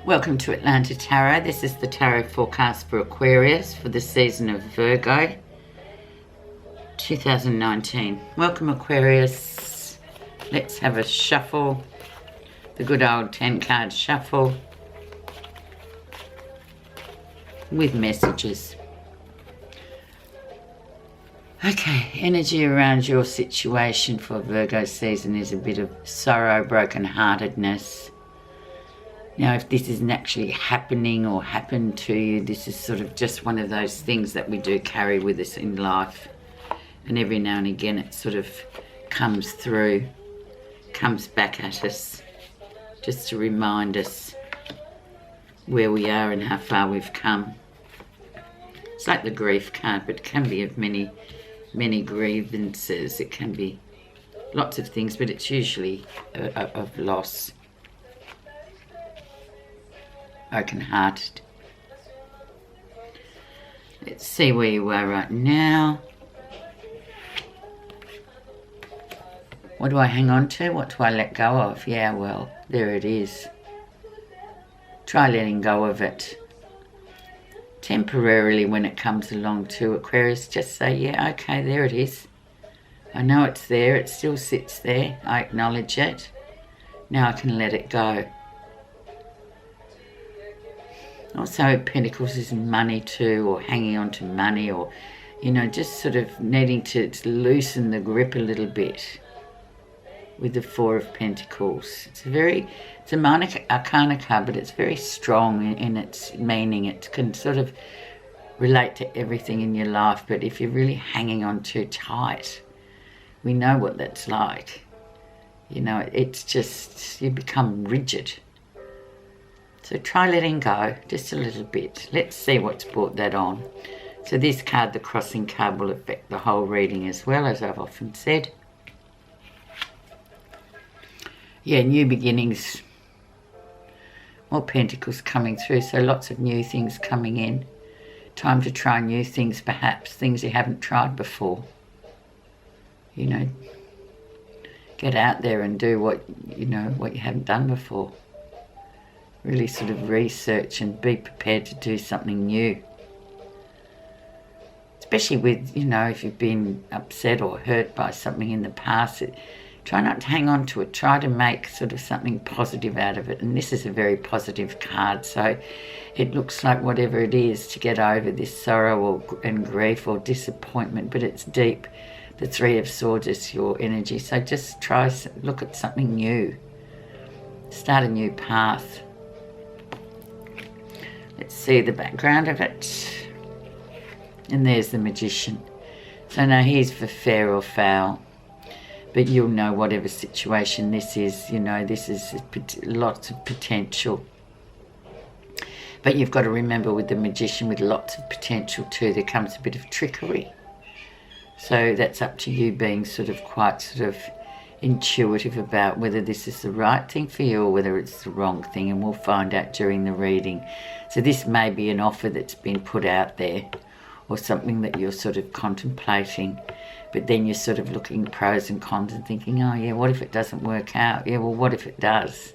Welcome to Atlanta Tarot. This is the tarot forecast for Aquarius for the season of Virgo 2019. Welcome Aquarius. Let's have a shuffle. The good old 10 card shuffle with messages. Okay, energy around your situation for Virgo season is a bit of sorrow, brokenheartedness. Now, if this isn't actually happening or happened to you, this is sort of just one of those things that we do carry with us in life. And every now and again it sort of comes through, comes back at us, just to remind us where we are and how far we've come. It's like the grief card, but it can be of many grievances. It can be lots of things, but it's usually of loss. Broken-hearted. Let's see where you are right now. What do I hang on to? What do I let go of? Yeah, well, there it is. Try letting go of it. Temporarily when it comes along to Aquarius, just say, yeah, okay, there it is. I know it's there. It still sits there. I acknowledge it. Now I can let it go. Also, Pentacles is money too, or hanging on to money, or, you know, just sort of needing to loosen the grip a little bit with the Four of Pentacles. It's a minor arcana card, but it's very strong in its meaning. It can sort of relate to everything in your life, but if you're really hanging on too tight, we know what that's like. You know, it's just, you become rigid. So try letting go just a little bit. Let's see what's brought that on. So this card, the crossing card, will affect the whole reading as well, as I've often said. Yeah, new beginnings. More Pentacles coming through, so lots of new things coming in. Time to try new things, perhaps, things you haven't tried before. You know, get out there and do what you haven't done before. Really sort of research and be prepared to do something new. Especially with, you know, if you've been upset or hurt by something in the past, try not to hang on to it. Try to make sort of something positive out of it. And this is a very positive card, so it looks like whatever it is to get over this sorrow and grief or disappointment, but it's deep. The Three of Swords is your energy, so just look at something new. Start a new path. Let's see the background of it. And there's the Magician. So now he's for fair or foul. But you'll know whatever situation this is, you know, this is lots of potential. But you've got to remember with the Magician, with lots of potential too, there comes a bit of trickery. So that's up to you being quite intuitive about whether this is the right thing for you or whether it's the wrong thing, and we'll find out during the reading. So this may be an offer that's been put out there, or something that you're contemplating, but then you're looking pros and cons and thinking, oh yeah, what if it doesn't work out? Yeah, well, what if it does?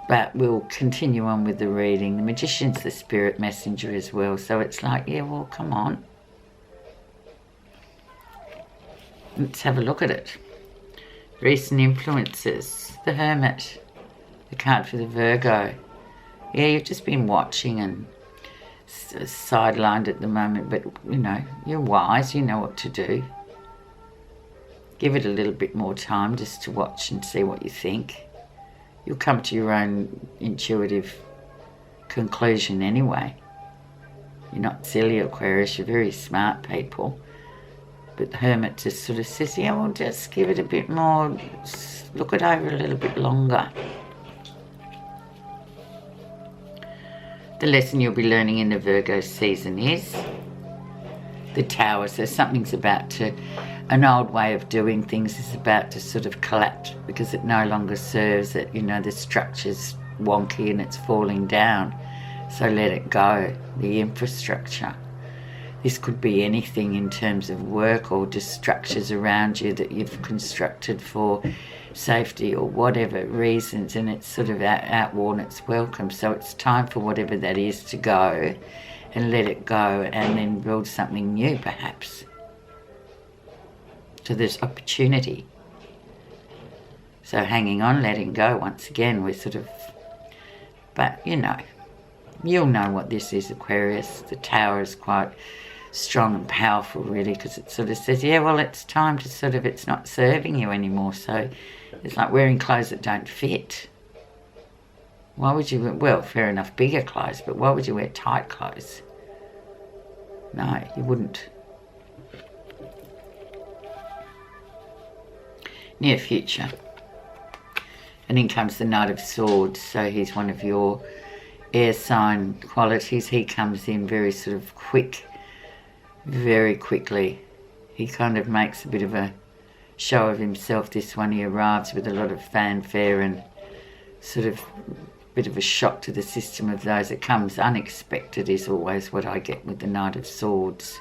But we'll continue on with the reading. The Magician's the spirit messenger as well, so it's like, yeah, well, come on. Let's have a look at it. Recent influences. The Hermit. The card for the Virgo. Yeah, you've just been watching and sidelined at the moment, but, you know, you're wise. You know what to do. Give it a little bit more time just to watch and see what you think. You'll come to your own intuitive conclusion anyway. You're not silly, Aquarius. You're very smart people. But the Hermit just says, yeah, well, just give it a bit more, look it over a little bit longer. The lesson you'll be learning in the Virgo season is the Tower. So something's about to, an old way of doing things is about to collapse because it no longer serves it. You know, the structure's wonky and it's falling down. So let it go, the infrastructure. This could be anything in terms of work or just structures around you that you've constructed for safety or whatever reasons, and it's sort of outworn its welcome. So it's time for whatever that is to go, and let it go, and then build something new perhaps. So there's opportunity. So hanging on, letting go, once again, we're sort of, but you know, you'll know what this is, Aquarius. The Tower is quite strong and powerful, really, because it sort of says, yeah, well, it's time to sort of, it's not serving you anymore. So it's like wearing clothes that don't fit. Why would you, well, fair enough, bigger clothes, but why would you wear tight clothes? No, you wouldn't. Near future. And in comes the Knight of Swords. So he's one of your air sign qualities. He comes in very sort of quick, very quickly. He kind of makes a bit of a show of himself, this one. He arrives with a lot of fanfare and sort of bit of a shock to the system of those. It comes unexpected is always what I get with the Knight of Swords.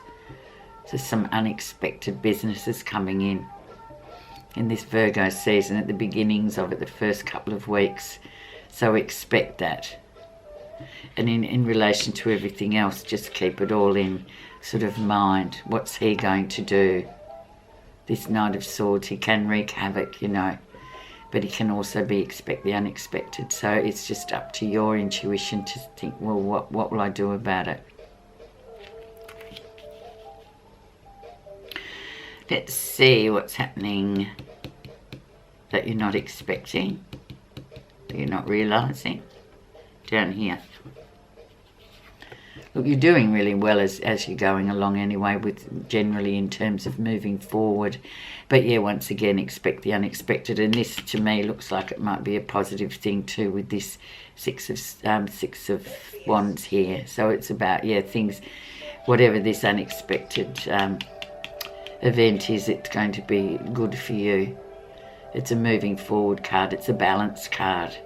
So some unexpected businesses coming in this Virgo season, at the beginnings of it, the first couple of weeks. So expect that. And in relation to everything else, just keep it all in sort of mind. What's he going to do? This Knight of Swords, he can wreak havoc, you know, but he can also expect the unexpected. So it's just up to your intuition to think, well, what will I do about it? Let's see what's happening that you're not expecting, that you're not realising. Down here. Look, you're doing really well as you're going along anyway, with generally in terms of moving forward. But yeah, once again, expect the unexpected. And this, to me, looks like it might be a positive thing too, with this Six of Wands here. So it's about, yeah, things, whatever this unexpected event is, it's going to be good for you. It's a moving forward card. It's a balanced card.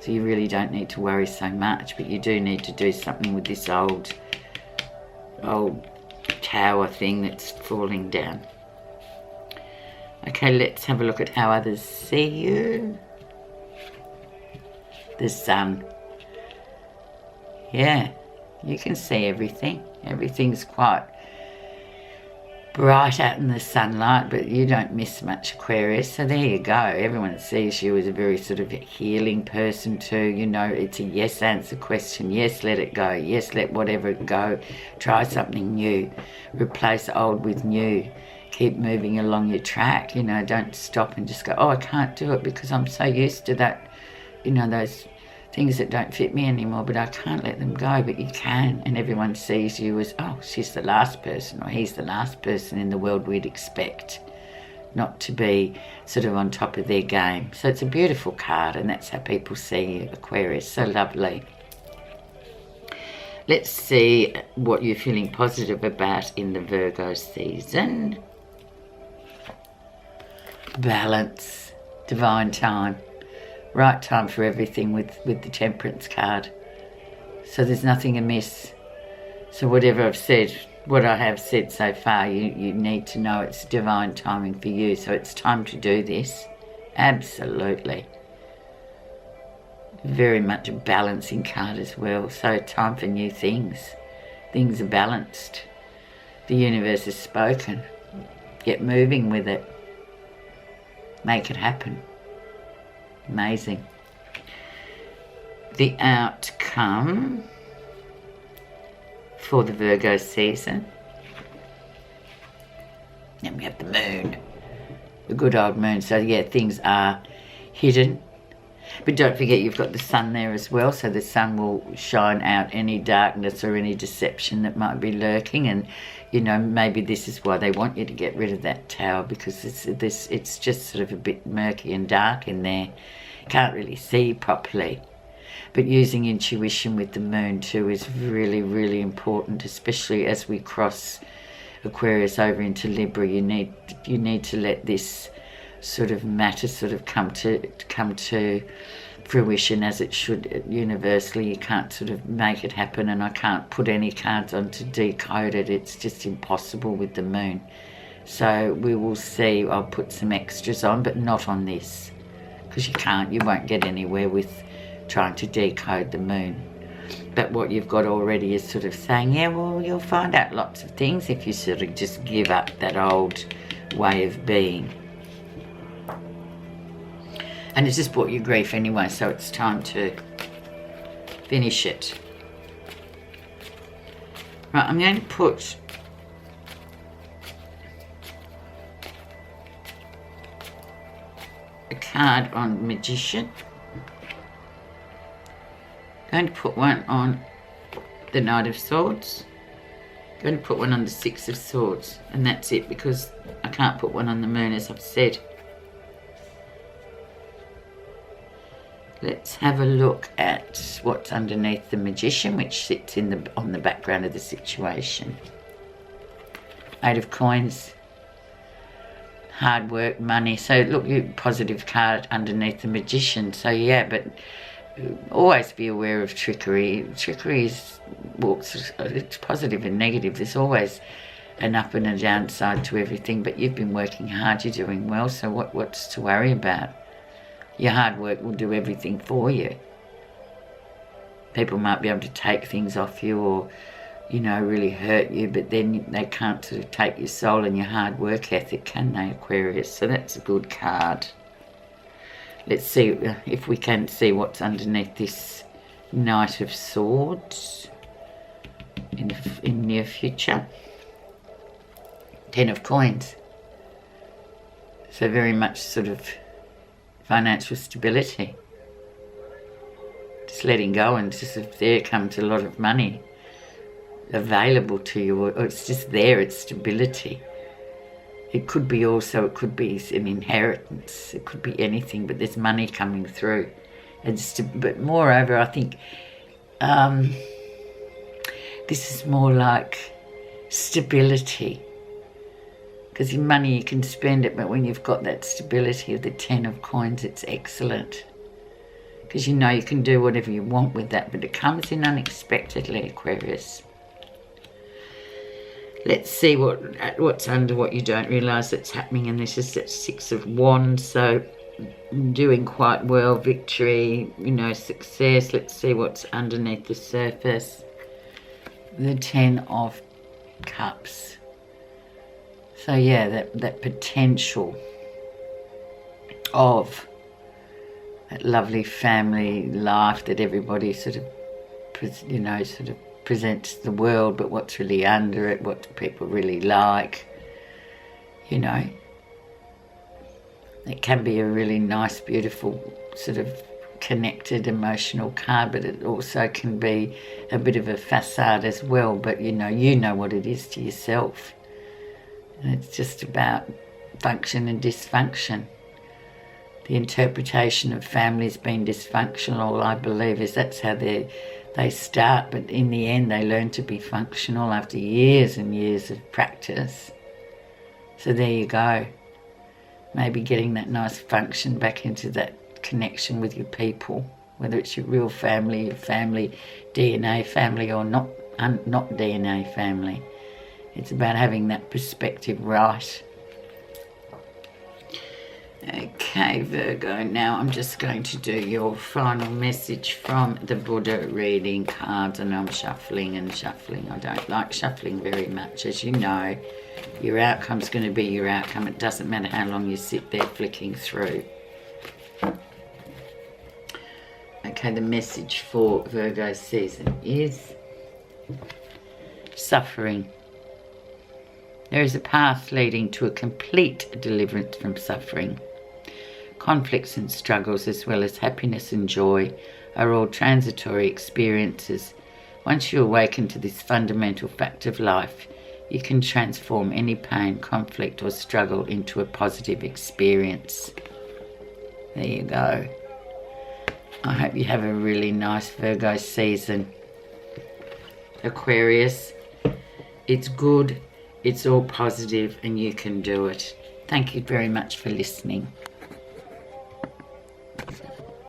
So you really don't need to worry so much, but you do need to do something with this old tower thing that's falling down. Okay, let's have a look at how others see you. The Sun. Yeah, you can see everything. Everything's quite bright out in the sunlight, but you don't miss much, Aquarius. So there you go. Everyone sees you as a very sort of healing person too. You know, it's a yes answer question. Yes, let it go. Yes, let whatever go. Try something new. Replace old with new. Keep moving along your track. You know, don't stop and just go, oh, I can't do it because I'm so used to that, you know, those things that don't fit me anymore, but I can't let them go. But you can, and everyone sees you as, oh, she's the last person, or he's the last person in the world we'd expect not to be sort of on top of their game. So it's a beautiful card, and that's how people see you, Aquarius. So lovely. Let's see what you're feeling positive about in the Virgo season. Balance, divine time. Right time for everything with the Temperance card. So there's nothing amiss. So whatever I've said, what I have said so far, you need to know it's divine timing for you. So it's time to do this. Absolutely. Very much a balancing card as well. So time for new things. Things are balanced. The universe has spoken. Get moving with it. Make it happen. Amazing. The outcome for the Virgo season. Then we have the moon. The good old moon. So yeah, things are hidden. But don't forget you've got the sun there as well. So the sun will shine out any darkness or any deception that might be lurking. And, you know, maybe this is why they want you to get rid of that tower, because it's just sort of a bit murky and dark in there. Can't really see properly. But using intuition with the moon too is really, really important, especially as we cross Aquarius over into Libra. You need to let this sort of matter sort of come to fruition as it should universally. You can't sort of make it happen, and I can't put any cards on to decode it. It's just impossible with the moon. So we will see. I'll put some extras on, but not on this. because you can't, you won't get anywhere with trying to decode the moon. But what you've got already is sort of saying, yeah, well, you'll find out lots of things if you sort of just give up that old way of being. And it's just brought you grief anyway, so it's time to finish it. Right, I'm going to put a card on Magician. Going to put one on the Knight of Swords. Going to put one on the Six of Swords, and that's it, because I can't put one on the Moon, as I've said. Let's have a look at what's underneath the Magician, which sits on the background of the situation. Eight of Coins, hard work, money. So look, you positive card underneath the Magician. So yeah, but always be aware of trickery. Trickery is, well, it's positive and negative. There's always an up and a downside to everything, but you've been working hard, you're doing well, so what's to worry about? Your hard work will do everything for you. People might be able to take things off you or, you know, really hurt you, but then they can't sort of take your soul and your hard work ethic, can they, Aquarius? So that's a good card. Let's see if we can see what's underneath this Knight of Swords in near future. Ten of Coins. So very much sort of financial stability. Just letting go, and just if there comes a lot of money available to you, or it's just there, it's stability. It could be also, it could be an inheritance, it could be anything, but there's money coming through. But moreover, I think this is more like stability. Because in money you can spend it, but when you've got that stability of the Ten of Coins, it's excellent. Because you know you can do whatever you want with that, but it comes in unexpectedly, Aquarius. Let's see what's under what you don't realise that's happening, and this is that Six of Wands, so doing quite well, victory, you know, success. Let's see what's underneath the surface. The Ten of Cups. So yeah, that potential of that lovely family life that everybody sort of, you know, sort of presents to the world, but what's really under it, what do people really like, you know. It can be a really nice, beautiful, sort of connected, emotional card, but it also can be a bit of a facade as well, but you know what it is to yourself. And it's just about function and dysfunction. The interpretation of families being dysfunctional, I believe, is that's how they start, but in the end they learn to be functional after years and years of practice. So there you go. Maybe getting that nice function back into that connection with your people, whether it's your real family, your family, DNA family, or not DNA family. It's about having that perspective right. Okay, Virgo, now I'm just going to do your final message from the Buddha reading cards, and I'm shuffling and shuffling. I don't like shuffling very much, as you know. Your outcome's going to be your outcome. It doesn't matter how long you sit there flicking through. Okay, the message for Virgo season is suffering. There is a path leading to a complete deliverance from suffering. Conflicts and struggles, as well as happiness and joy, are all transitory experiences. Once you awaken to this fundamental fact of life, you can transform any pain, conflict or struggle into a positive experience. There you go. I hope you have a really nice Virgo season. Aquarius, it's good. It's all positive and you can do it. Thank you very much for listening.